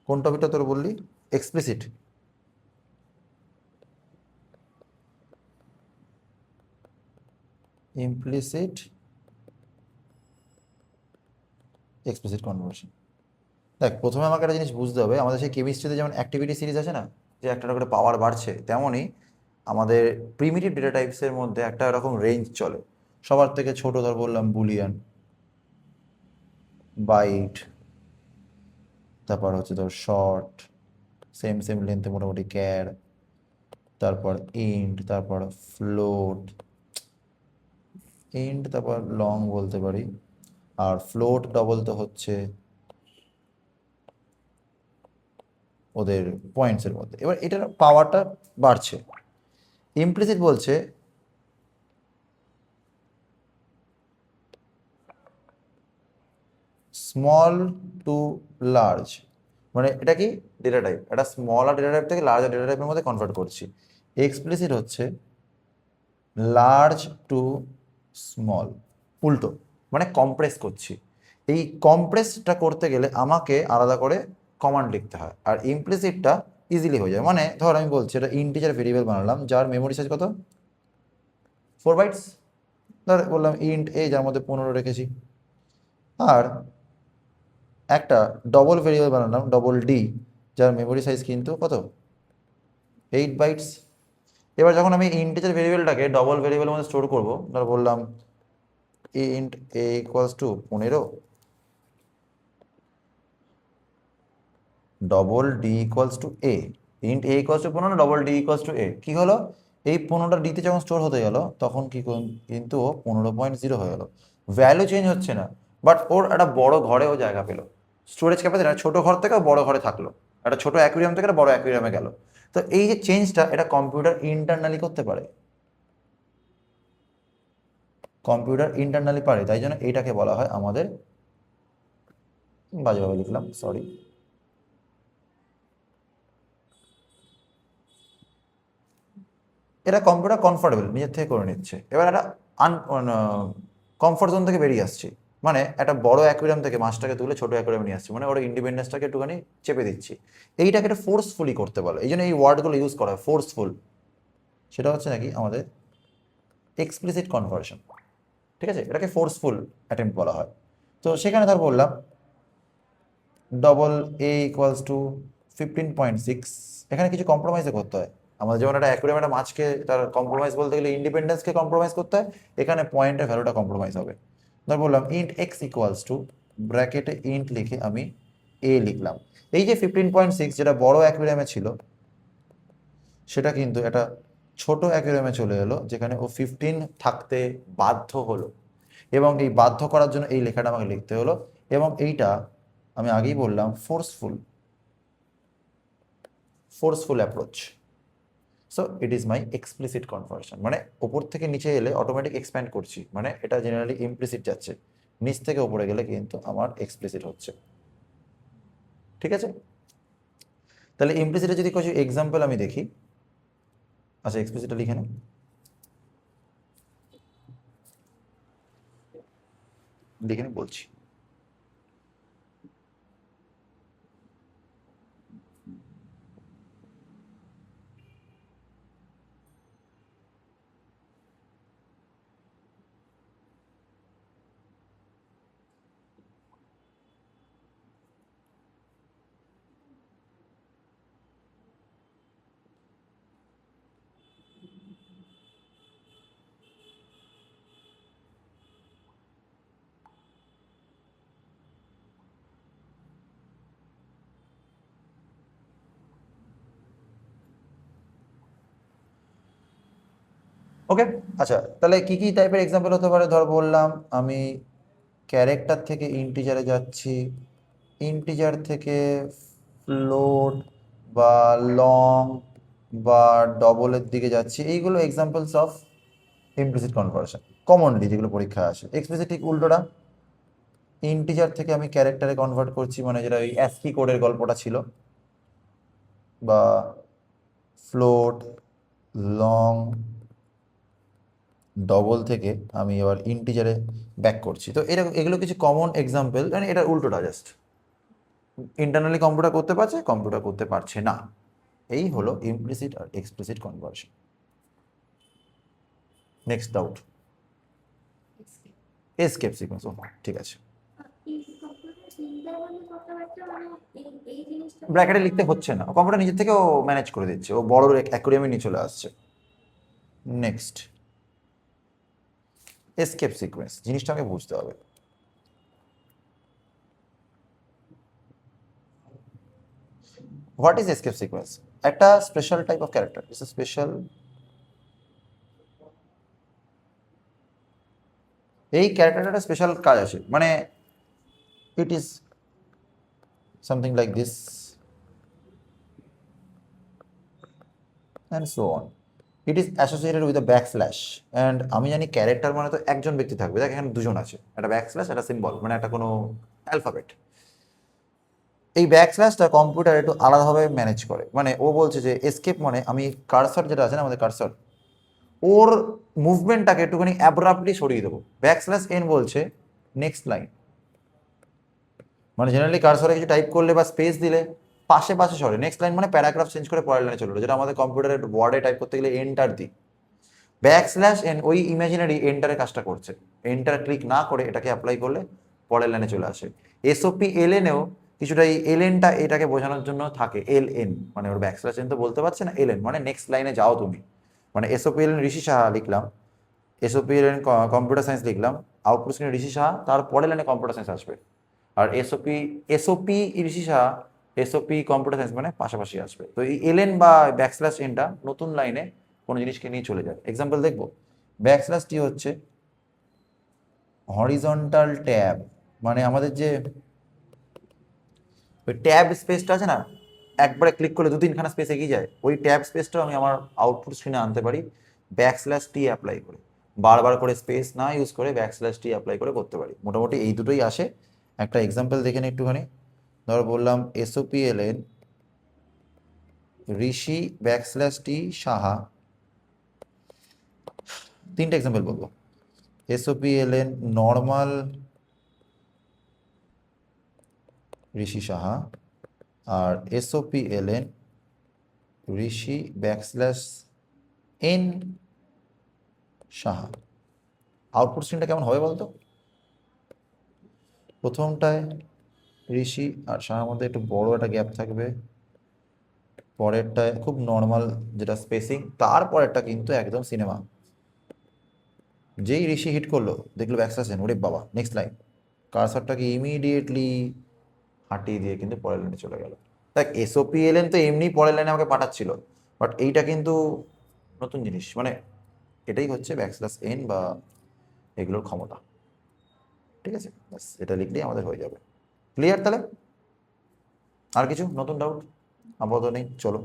কোন টপিকটা তোর বললি? এক্সপ্লিসিট। Implicit explicit conversion. দেখ, প্রথমে আমাকে একটা জিনিস বুঝতে হবে, আমাদের সেই কেমিস্ট্রিতে যেমন অ্যাক্টিভিটি সিরিজ আছে না, যে একটা করে পাওয়ার বাড়ছে, তেমনই আমাদের প্রিমিটিভ ডেটা টাইপসের মধ্যে একটা এরকম রেঞ্জ চলে। সবার থেকে ছোট ধর বললাম বুলিয়ান, বাইট, তারপর হচ্ছে ধর শর্ট, সেম সেম লেন্থে মোটামুটি ক্যার, তারপর ইন্ট, তারপর ফ্লোট, ইন্ট তারপর লং বলতে পারি, আর ফ্লোট ডবল তো হচ্ছে ওদের পয়েন্টসের মধ্যে। এবার এটার পাওয়ারটা বাড়ছে। ইমপ্লিসিট বলছে স্মল টু লার্জ, মানে এটা কি ডেটা টাইপ, এটা স্মল আর ডেটা টাইপ থেকে লার্জ আর ডেটা টাইপের মধ্যে কনভার্ট করছি। এক্সপ্লিসিট হচ্ছে লার্জ টু স্মল, উল্টো, মানে কম্প্রেস করছি। এই কম্প্রেসটা করতে গেলে আমাকে আলাদা করে কমান্ড লিখতে হয়, আর ইমপ্লিসিটটা ইজিলি হয়ে যায়। মানে ধর আমি বলছি এটা ইন্টিজার ভেরিয়েবল বানালাম যার মেমোরি সাইজ কত, 4 বাইটস। ধর বললাম ইন্ট এ, যার মধ্যে 15 রেখেছি। আর একটা ডবল ভেরিয়েবল বানালাম ডবল ডি, যার মেমোরি সাইজ কিন্তু কত, 8 বাইটস। এবার যখন আমি ইন্টিজার ভেরিয়েবলটাকে ডবল ভেরিয়েবলের মধ্যে স্টোর করবো, ধর বললাম int a equals to 15, double d equals to a, int a equals to 15, double d equals to a, কী হলো, এই 15টা ডিতে যখন স্টোর হতে গেল তখন কি কিন্তু ও 15.0 হয়ে গেল। ভ্যালু চেঞ্জ হচ্ছে না, বাট ওর একটা বড় ঘরে ও জায়গা পেলো। স্টোরেজ ক্যাপাসিটি ছোটো ঘর থেকে বড় ঘরে থাকলো, একটা ছোটো অ্যাকুইরিয়াম থেকে একটা বড় অ্যাকুইরিয়ামে গেল। তো এই যে চেঞ্জটা, এটা কম্পিউটার ইন্টারনালি করতে পারে, কম্পিউটার ইন্টারনালি পারে, তাই জন্য এইটাকে বলা হয় আমাদের, বাজেভাবে লিখলাম সরি, এটা কম্পিউটার কমফোর্টেবল নিজের থেকে করে নিচ্ছে। এবার একটা কমফোর্ট জোন থেকে বেরিয়ে আসছি, মানে একটা বড় অ্যাকুয়ারিয়াম থেকে মাছটাকে তুলে ছোট অ্যাকুয়ারিয়ামে নিয়ে আসছি, মানে ওর ইন্ডিপেন্ডেন্সটাকে একটুখানি চেপে দিচ্ছি। এইটাকে একটা ফোর্সফুলি করতে বলে, এই জন্য এই ওয়ার্ডগুলো ইউজ করা হয়, ফোর্সফুল। সেটা হচ্ছে নাকি আমাদের এক্সপ্লিসিট কনভার্সন। ঠিক আছে, এটাকে ফোর্সফুল অ্যাটেম্প্ট বলা হয়। তো সেখানে ধর বললাম ডবল এ ইকুয়ালস টু 15.6, এখানে কিছু কম্প্রোমাইজও করতে হয়। আমাদের যেমন একটা অ্যাকুয়ারিয়াম একটা মাছকে তার কম্প্রোমাইজ বলতে গেলে ইন্ডিপেন্ডেন্সকে কম্প্রোমাইজ করতে হয়, এখানে পয়েন্টের ভ্যালুটা কম্প্রোমাইজ হবে। ধর বললাম ইন্ট এক্স ইকুয়ালস টু, ব্র্যাকেটে ইন্ট লিখে আমি এ লিখলাম। এই যে 15.6 যেটা বড় অ্যাকুয়ারিয়ামে ছিল, সেটা কিন্তু একটা ছোট অ্যাকুয়ারিয়ামে চলে এলো, যেখানে ও 15 থাকতে বাধ্য হলো, এবং এই বাধ্য করার জন্য এই লেখাটা আমাকে লিখতে হলো। এবং এইটা আমি আগেই বললাম forceful, forceful approach. So it is my explicit conversion, মানে ওপর থেকে নিচে এলে অটোমেটিক এক্সপ্যান্ড করছি, মানে এটা জেনারেলি ইমপ্লিসিট যাচ্ছে, নিচ থেকে উপরে গেলে কিন্তু আমার এক্সপ্লিসিট হচ্ছে। ঠিক আছে, তাহলে ইমপ্লিসিটে যদি কিছু এক্সাম্পল আমি দেখি, আচ্ছা এক্সপ্লিসিটটা লিখে নে, লিখে নে বলছি। ওকে, আচ্ছা তাহলে কি কি টাইপের এক্সাম্পল হতে পারে, ধর বললাম আমি ক্যারেক্টার থেকে ইন্টিজারে যাচ্ছি, ইন্টিজার থেকে ফ্লোট বা লং বা ডবলের দিকে যাচ্ছি, এইগুলো examples of implicit conversion commonly যেগুলো পরীক্ষায় আসে। এক্সপ্লিসিট ঠিক উল্টোটা, ইন্টিজার থেকে আমি ক্যারেক্টারে কনভার্ট করছি, মানে যেটা ওই অ্যাস্কি কোডের গল্পটা ছিল, বা ফ্লোট, লং, ডবল থেকে আমি এবার ইন্টিজারে ব্যাক করছি। তো এরকম এগুলো কিছু কমন এক্সাম্পল, মানে এটা উল্টোটা জাস্ট। ইন্টারনালি কম্পিউটার করতে পারছে, কম্পিউটার করতে পারছে না। এই হলো ইমপ্লিসিট আর explicit conversion. Next doubt. Escape sequence, ও ঠিক আছে, ব্র্যাকেটে লিখতে হচ্ছে না, কম্পিউটার নিজের থেকে ও ম্যানেজ করে দিচ্ছে, ও বড় অ্যাকুরিয়ামে নিয়ে চলে আসছে। নেক্সট, এসকেপ সিকোয়েন্স জিনিসটা আমাকে বুঝতে হবে। What is escape sequence? একটা special type of character, it's a special, এই ক্যারেক্টারটা একটা স্পেশাল কাজ আছে, মানে it is something like this and so on. It is associated with a backslash. And আমি জানি ক্যারেক্টার মানে তো একজন ব্যক্তি থাকবে, দেখ এখানে দুজন আছে, একটা ব্যাকস্ল্যাশ, একটা সিম্বল, মানে একটা কোনো অ্যালফাবেট। এই ব্যাকস্ল্যাশটা কম্পিউটার একটু আলাদাভাবে ম্যানেজ করে, মানে ও বলছে যে এসকেপ মানে আমি কার্সর যেটা আছে না আমাদের কার্সর, ওর মুভমেন্টটাকে একটুখানি অ্যাব্রাপ্টলি সরিয়ে দেবো। ব্যাকস্ল্যাশ এন বলছে নেক্সট লাইন, মানে জেনারেলি কার্সরে কিছু টাইপ করলে বা স্পেস দিলে পাশে পাশে সরে, নেক্সট লাইন মানে প্যারাগ্রাফ চেঞ্জ করে পরের লাইনে চলে যেটা আমাদের কম্পিউটারে ওয়ার্ডে টাইপ করতে গেলে এন্টার দিই। ব্যাকস্ল্যাশ এন ওই ইমাজিনারি এন্টারের কাজটা করছে, এন্টার ক্লিক না করে এটাকে অ্যাপ্লাই করলে পরের লাইনে চলে আসে। এসওপি এল এনেও কিছুটা এই এল এনটা এটাকে বোঝানোর জন্য থাকে, এল এন মানে ওর ব্যাকস্ল্যাশ এন তো বলতে পারছে না, এল এন মানে নেক্সট লাইনে যাও তুমি। মানে এসওপি এল এন ঋষি সাহা লিখলাম, SOP L N computer science লিখলাম, আউটপুট স্ক্রিনে ঋষি সাহা, তার পরের লাইনে কম্পিউটার সায়েন্স আসবে। আর এসওপি ঋষি সাহা, এসওপি কম্পিউটার সায়েন্স মানে পাশাপাশি আসবে। তো এই এলএন বা ব্যাকস্ল্যাশ এনটা নতুন লাইনে কোনো জিনিসকে নিয়ে চলে যায়। এক্সাম্পল দেখবো, ব্যাকস্ল্যাশ টি হচ্ছে হরিজন্টাল ট্যাব, মানে আমাদের যে ওই ট্যাব স্পেসটা আছে না, একবারে ক্লিক করলে দু তিনখানা স্পেস এগিয়ে যায়, ওই ট্যাব স্পেসটাও আমি আমার আউটপুট স্ক্রিনে আনতে পারি ব্যাকস্ল্যাশ টি অ্যাপ্লাই করে, বারবার করে স্পেস না ইউজ করে ব্যাকস্ল্যাশ টি অ্যাপ্লাই করে করতে পারি। মোটামুটি এই দুটোই আসে। একটা এক্সাম্পল দেখে নিই একটুখানি। ধর বললাম এসওপি এলএন ঋষি ব্যাকস্ল্যাশ টি সাহা, তিনটে এক্সাম্পল বলবো। এসওপি এলএন নর্মাল ঋষি সাহা, আর এসওপি এলএন ঋষি ব্যাকস্ল্যাশ এন সাহা। আউটপুট স্ক্রিনটা কেমন হবে বলতো? প্রথমটায় ঋষি আর সাহার মধ্যে একটু বড় একটা গ্যাপ থাকবে, পরেরটায় খুব নর্মাল যেটা স্পেসিং, তারপরেরটা কিন্তু একদম সিনেমা। যেই ঋষি হিট করলো দেখলো ব্যাকস্ল্যাশ এন, ওরে বাবা নেক্সট লাইন, কার্সারটাকে ইমিডিয়েটলি হাঁটিয়ে দিয়ে কিন্তু পরের লাইনে চলে গেল। দেখ এসওপি এলএন তো এমনি পরের লাইনে আমাকে পাঠাচ্ছিল, বাট এইটা কিন্তু নতুন জিনিস, মানে এটাই হচ্ছে ব্যাকস্ল্যাশ এন বা এগুলোর ক্ষমতা। ঠিক আছে, ব্যাস এটা লিখলেই আমাদের হয়ে যাবে। ক্লিয়ার তাহলে? আর কিছু নতুন ডাউট? আপাতত নেই, চলো।